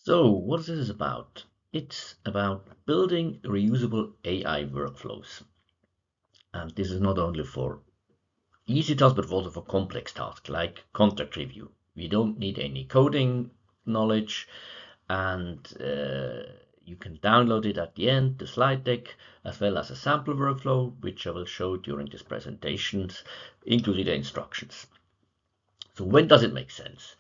So what is this about? It's about building reusable AI workflows. And this is not only for easy tasks, but also for complex tasks like contract review. We don't need any coding knowledge, and you can download it at the end, the slide deck, as well as a sample workflow, which I will show during this presentation, including the instructions. So when does it make sense?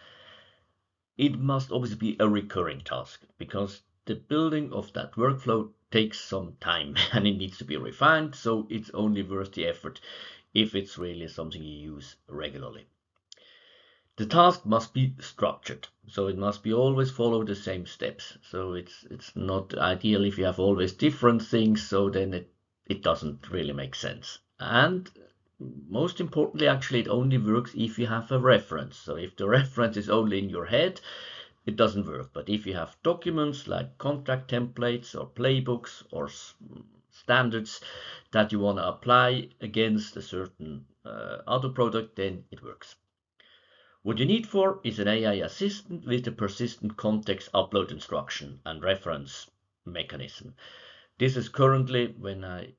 It must obviously be a recurring task because the building of that workflow takes some time and it needs to be refined, so it's only worth the effort if it's really something you use regularly. The task must be structured, so it must be always follow the same steps. So it's not ideal if you have always different things, so then it doesn't really make sense. And most importantly, actually, it only works if you have a reference. So if the reference is only in your head, it doesn't work. But if you have documents like contract templates or playbooks or standards that you want to apply against a certain other product, then it works. What you need for is an AI assistant with a persistent context upload instruction and reference mechanism. This is currently, when I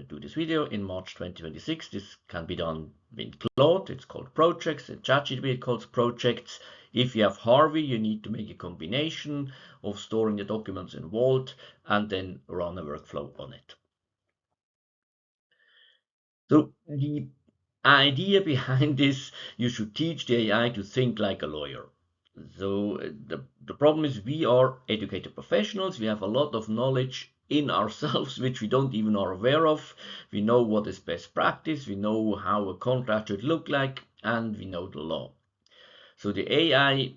do this video in March 2026, this can be done in Claude, it's called projects, in ChatGPT it calls projects. If you have Harvey, you need to make a combination of storing the documents in Vault and then run a workflow on it. So the idea behind this, you should teach the AI to think like a lawyer. So the problem is we are educated professionals. We have a lot of knowledge in ourselves, which we don't even are aware of. We know what is best practice. We know how a contract should look like, and we know the law. So the AI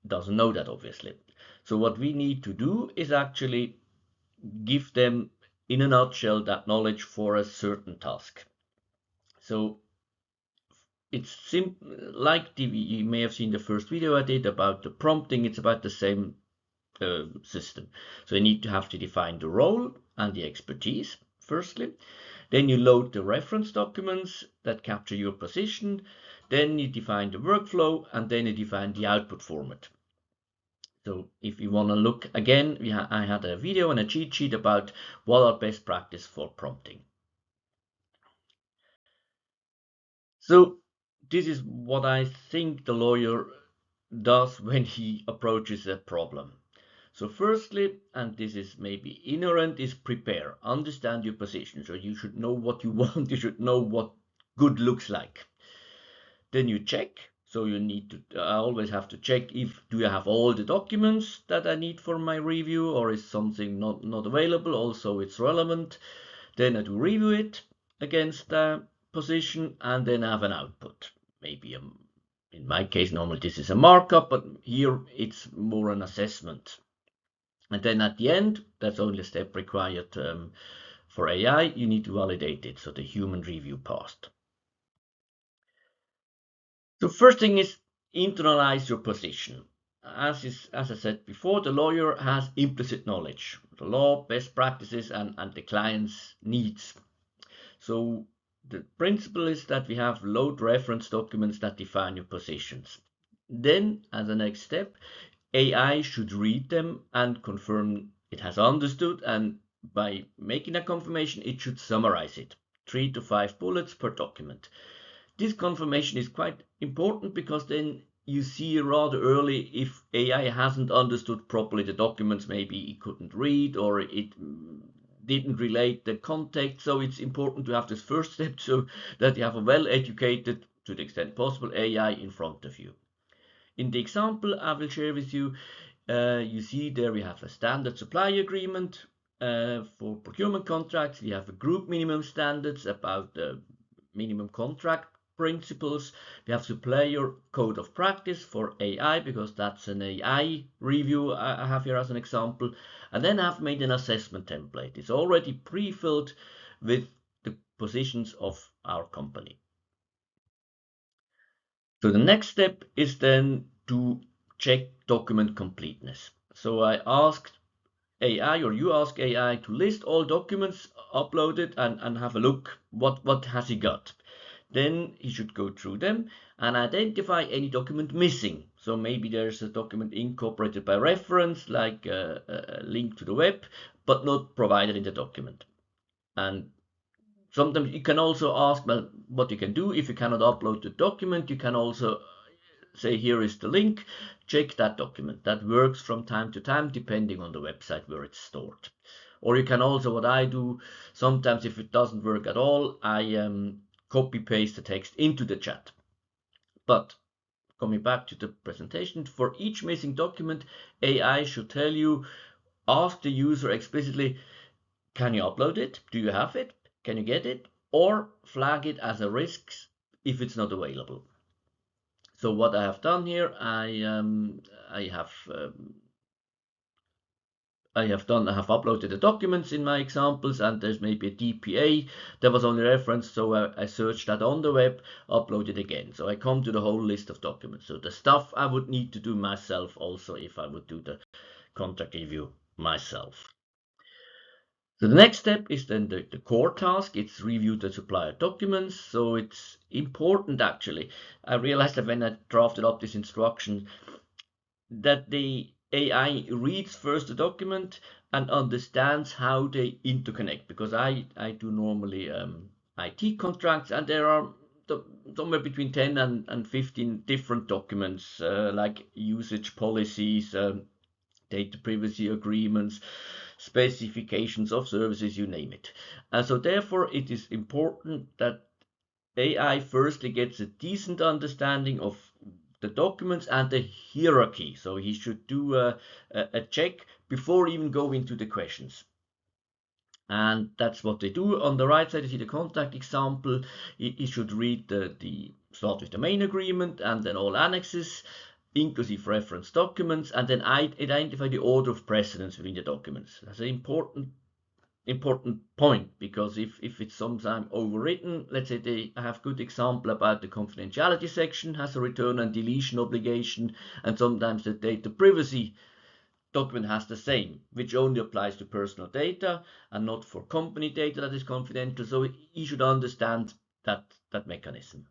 doesn't know that, obviously. So what we need to do is actually give them, in a nutshell, that knowledge for a certain task. So it's like you may have seen the first video I did about the prompting. It's about the same system. So you need to have to define the role and the expertise firstly. Then you load the reference documents that capture your position. Then you define the workflow, and then you define the output format. So if you want to look again, I had a video and a cheat sheet about what are best practice for prompting. So this is what I think the lawyer does when he approaches a problem. So firstly, and this is maybe inherent, is prepare, understand your position. So you should know what you want, you should know what good looks like. Then you check. So you need to, I always have to check if, do I have all the documents that I need for my review, or is something not available? Also, it's relevant. Then I do review it against the position, and then I have an output. Maybe in my case, normally this is a markup, but here it's more an assessment. And then at the end, that's only a step required for AI, you need to validate it, so the human review passed. So first thing is internalize your position. As I said before, the lawyer has implicit knowledge, the law, best practices, and the client's needs. So the principle is that we have load reference documents that define your positions. Then, as a next step, AI should read them and confirm it has understood, and by making a confirmation, it should summarize it. 3 to 5 bullets per document. This confirmation is quite important because then you see rather early if AI hasn't understood properly the documents, maybe it couldn't read or it didn't relate the context. So it's important to have this first step so that you have a well-educated, to the extent possible, AI in front of you. In the example I will share with you, you see there we have a standard supply agreement for procurement contracts. We have a group minimum standards about the minimum contract principles. We have supplier code of practice for AI because that's an AI review I have here as an example. And then I've made an assessment template. It's already pre-filled with the positions of our company. So the next step is then to check document completeness. So I asked AI, or you ask AI, to list all documents uploaded and have a look what has he got. Then he should go through them and identify any document missing. So maybe there's a document incorporated by reference, like a link to the web, but not provided in the document. And sometimes you can also ask, well, what you can do if you cannot upload the document, you can also say, here is the link, check that document. That works from time to time, depending on the website where it's stored. Or you can also, what I do, sometimes if it doesn't work at all, I copy paste the text into the chat. But coming back to the presentation, for each missing document, AI should tell you, ask the user explicitly, can you upload it? Do you have it? Can you get it? Or flag it as a risk if it's not available. So what I have done here, I have uploaded the documents in my examples, and there's maybe a DPA that was only referenced, so I searched that on the web, uploaded again. So I come to the whole list of documents. So the stuff I would need to do myself also if I would do the contract review myself. So the next step is then the core task. It's review the supplier documents. So it's important actually. I realized that when I drafted up this instruction that the AI reads first the document and understands how they interconnect, because I do normally IT contracts, and there are somewhere between 10 and 15 different documents, like usage policies, data privacy agreements, specifications of services, you name it. And so therefore it is important that AI firstly gets a decent understanding of the documents and the hierarchy. So he should do a check before even going to the questions. And that's what they do. On the right side, you see the contact example. He should read start with the main agreement and then all annexes, inclusive reference documents, and then identify the order of precedence within the documents. That's an important point, because if it's sometimes overwritten, let's say they have good example about the confidentiality section has a return and deletion obligation, and sometimes the data privacy document has the same, which only applies to personal data and not for company data that is confidential. So you should understand that mechanism.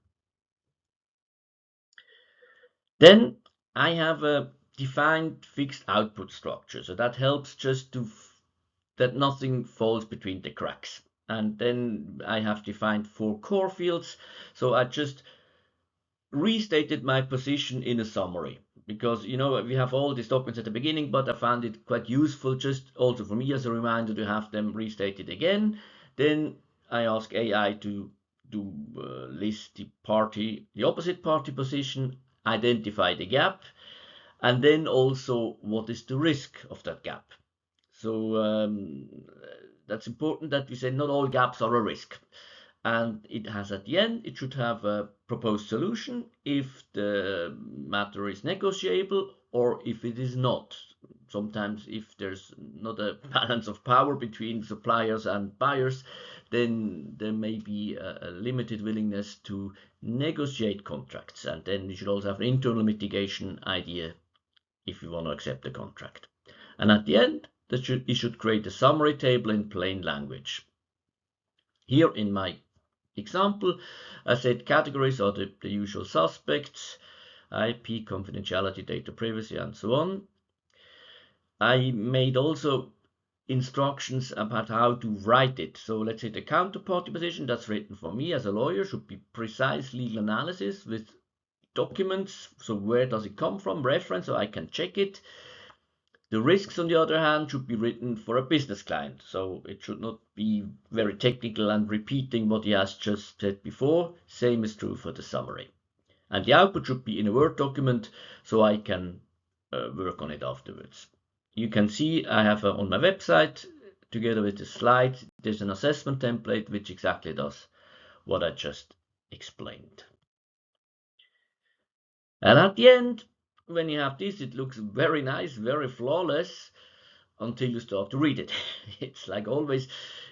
Then I have a defined fixed output structure, so that helps just to that nothing falls between the cracks. And then I have defined 4 core fields. So I just restated my position in a summary, because we have all these documents at the beginning, but I found it quite useful just also for me as a reminder to have them restated again. Then I ask AI to list the opposite party position, identify the gap, and then also what is the risk of that gap. So that's important that we say not all gaps are a risk. And it has at the end, it should have a proposed solution if the matter is negotiable or if it is not. Sometimes if there's not a balance of power between suppliers and buyers, then there may be a limited willingness to negotiate contracts. And then you should also have an internal mitigation idea if you want to accept the contract. And at the end, you should create a summary table in plain language. Here in my example, I said categories are the usual suspects: IP, confidentiality, data privacy, and so on. I made also instructions about how to write it. So let's say the counterparty position that's written for me as a lawyer should be precise legal analysis with documents. So where does it come from? Reference, so I can check it. The risks, on the other hand, should be written for a business client, so it should not be very technical and repeating what he has just said before. Same is true for the summary. And the output should be in a Word document, so I can work on it afterwards. You can see I have on my website, together with the slide, there's an assessment template which exactly does what I just explained. And at the end, when you have this, it looks very nice, very flawless, until you start to read it. It's like always,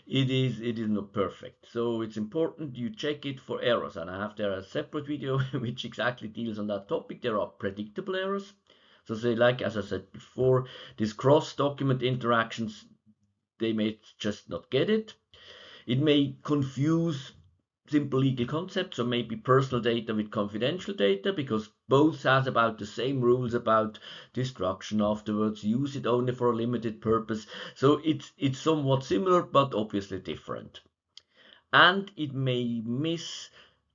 it is not perfect. So it's important you check it for errors. And I have there a separate video which exactly deals on that topic. There are predictable errors. So say, like as I said before, these cross-document interactions, they may just not get it. It may confuse simple legal concepts, or maybe personal data with confidential data, because both has about the same rules about destruction afterwards, use it only for a limited purpose. So it's somewhat similar, but obviously different. And it may miss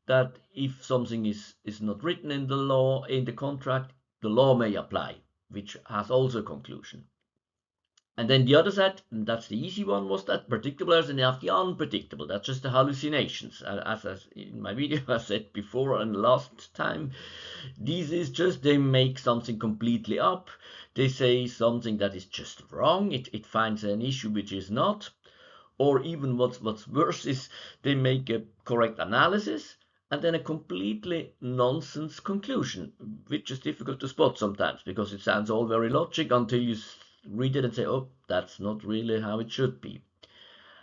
that if something is not written in the law, in the contract, the law may apply, which has also a conclusion. And then the other side, and that's the easy one, was that predictables, and you have the unpredictable. That's just the hallucinations. As in my video I said before and last time, this is just they make something completely up. They say something that is just wrong. It finds an issue which is not. Or even what's worse is they make a correct analysis and then a completely nonsense conclusion, which is difficult to spot sometimes because it sounds all very logic until you read it and say, oh, that's not really how it should be.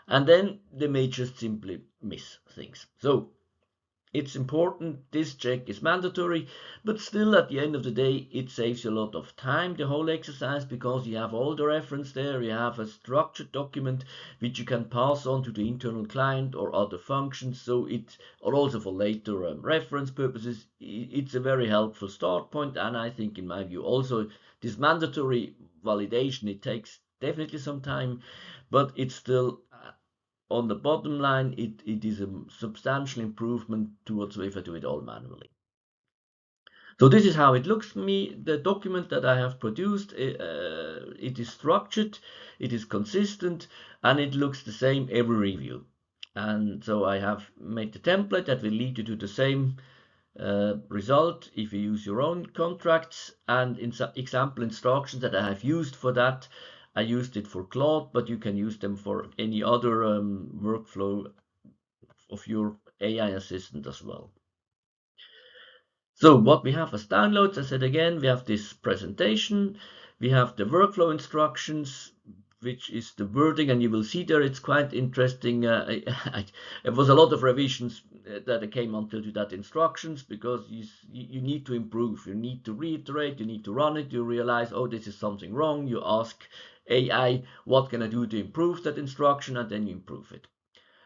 And then they may just simply miss things. So it's important, this check is mandatory, but still at the end of the day it saves you a lot of time, the whole exercise, because you have all the reference there, you have a structured document which you can pass on to the internal client or other functions, so it, or also for later reference purposes, it's a very helpful start point. And I think in my view also this mandatory validation, it takes definitely some time, but it's still on the bottom line, it is a substantial improvement towards if I do it all manually. So this is how it looks for me. The document that I have produced, it is structured, it is consistent, and it looks the same every review. And so I have made the template that will lead you to the same result if you use your own contracts. And in example instructions that I have used for that, I used it for Claude, but you can use them for any other workflow of your AI assistant as well. So what we have as downloads, I said again, we have this presentation, we have the workflow instructions, which is the wording, and you will see there it's quite interesting. It was a lot of revisions that came until to that instructions, because you need to improve, you need to reiterate, you need to run it, you realize, oh, this is something wrong, you ask AI, what can I do to improve that instruction, and then you improve it.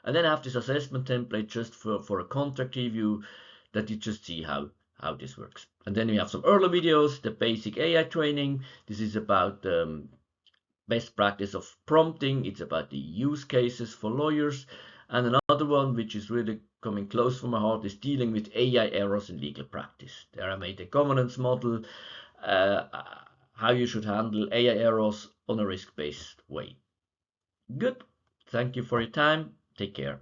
And then I have this assessment template just for a contract review, that you just see how this works. And then we have some early videos, the basic AI training. This is about best practice of prompting. It's about the use cases for lawyers. And another one, which is really coming close from my heart, is dealing with AI errors in legal practice. There I made a governance model, uh, how you should handle AI errors on a risk-based way. Good. Thank you for your time. Take care.